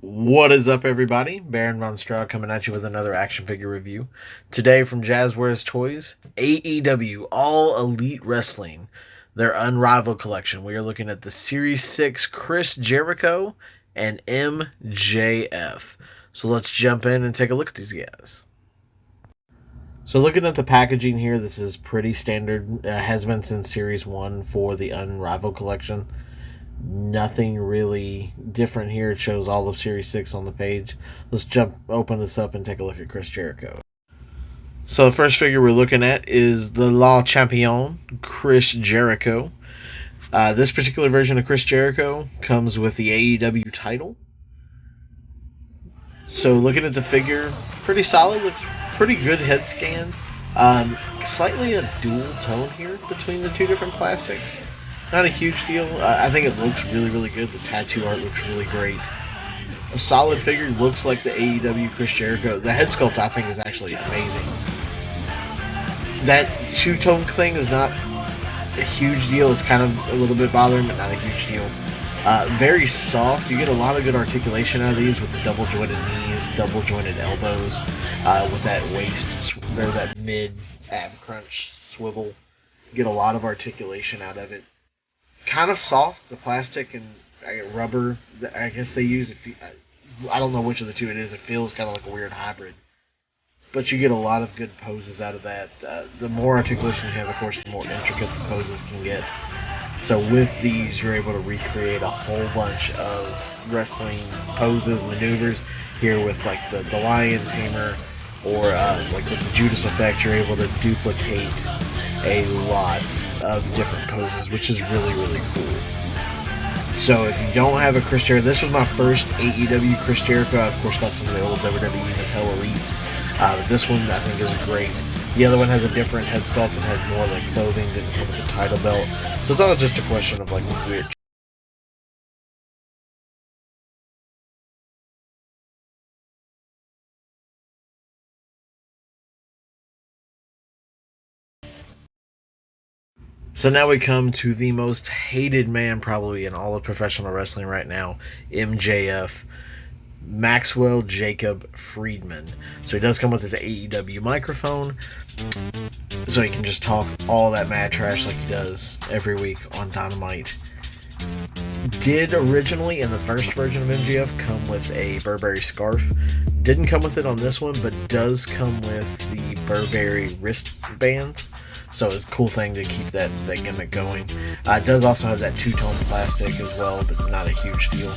What is up, everybody? Baron Von Straw coming at you with another action figure review. Today from Jazzwares Toys, AEW All Elite Wrestling, their Unrivaled collection. We are looking at the Series 6 Chris Jericho and MJF. So let's jump in and take a look at these guys. So looking at the packaging here, this is pretty standard. Has been since Series 1 for the Unrivaled collection. Nothing really different here. It shows all of Series 6 on the page. Let's open this up and take a look at Chris Jericho. So the first figure we're looking at is the La Champion, Chris Jericho. This particular version of Chris Jericho comes with the AEW title. So looking at the figure, pretty solid, looks pretty good head scan. Slightly a dual tone here between the two different plastics. Not a huge deal. I think it looks really good. The tattoo art looks really great. A solid figure, looks like the AEW Chris Jericho. The head sculpt, I think, is actually amazing. That two-tone thing is not a huge deal. It's kind of a little bit bothering, but not a huge deal. Very soft. You get a lot of good articulation out of these with the double-jointed knees, double-jointed elbows, with that waist, or that mid-ab crunch swivel. You get a lot of articulation out of it. Kind of soft, the plastic and rubber that I guess they use. I don't know which of the two it is. It feels kind of like a weird hybrid. But you get a lot of good poses out of that. The more articulation you have, of course, the more intricate the poses can get. So with these, you're able to recreate a whole bunch of wrestling poses, maneuvers. Here with like the Lion Tamer, or like with the Judas effect, you're able to duplicate a lot of different poses, which is really cool. So if you don't have a Chris Jericho, this was my first AEW Chris Jericho. I of course got some of the old WWE Mattel Elites. But this one I think is great. The other one has a different head sculpt and has more like clothing, didn't come with the title belt. So it's not just a question of like which. So now we come to the most hated man probably in all of professional wrestling right now, MJF. Maxwell Jacob Friedman. So he does come with his AEW microphone, so he can just talk all that mad trash like he does every week on Dynamite. Did originally, in the first version of MJF, come with a Burberry scarf. Didn't come with it on this one, but does come with the Burberry wristbands. So it's a cool thing to keep that gimmick going. It does also have that two-tone plastic as well, but not a huge deal.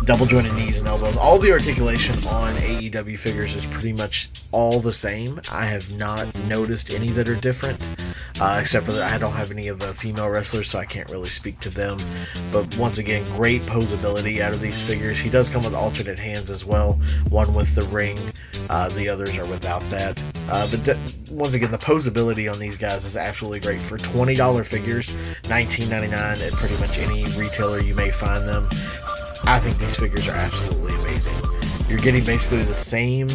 Double jointed knees and elbows. All the articulation on AEW figures is pretty much all the same. I have not noticed any that are different, except for that I don't have any of the female wrestlers, so I can't really speak to them. But once again, great posability out of these figures. He does come with alternate hands as well, one with the ring, the others are without that. But once again, the posability on these guys is absolutely great. For $20 figures, $19.99 at pretty much any retailer you may find them. I think these figures are absolutely amazing. You're getting basically the same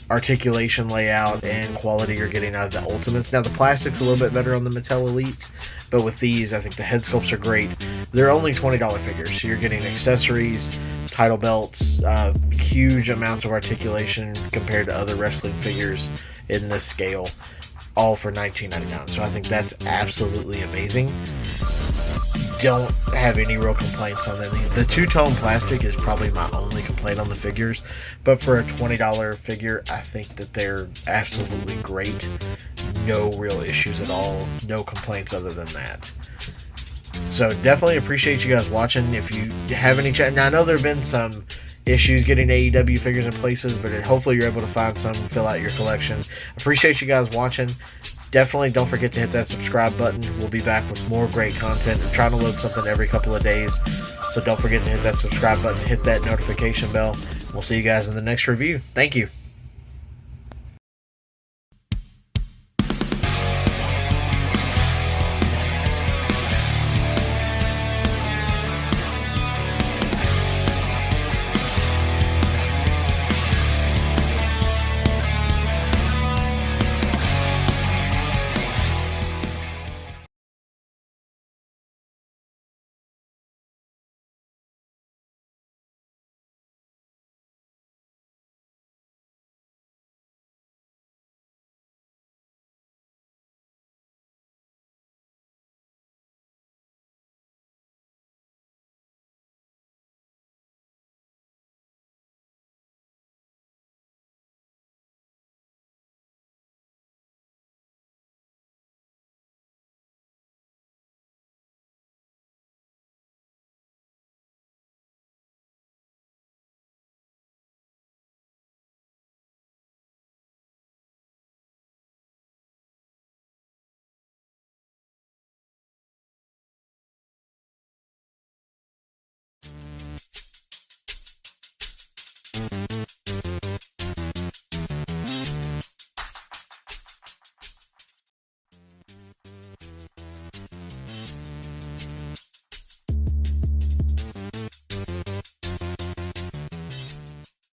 articulation, layout, and quality you're getting out of the Ultimates. Now, the plastic's a little bit better on the Mattel Elites, but with these, I think the head sculpts are great. They're only $20 figures, so you're getting accessories, title belts, huge amounts of articulation compared to other wrestling figures in this scale, all for $19.99. So I think that's absolutely amazing. Don't have any real complaints on them. The two-tone plastic is probably my only complaint on the figures, but for a $20 figure, I think that they're absolutely great. No real issues at all. No complaints other than that. So definitely appreciate you guys watching. If you have any chat, now I know there have been some issues getting AEW figures in places, but hopefully you're able to find some, fill out your collection. Appreciate you guys watching. Definitely don't forget to hit that subscribe button. We'll be back with more great content. I'm trying to load something every couple of days, so don't forget to hit that subscribe button, hit that notification bell. We'll see you guys in the next review. Thank you.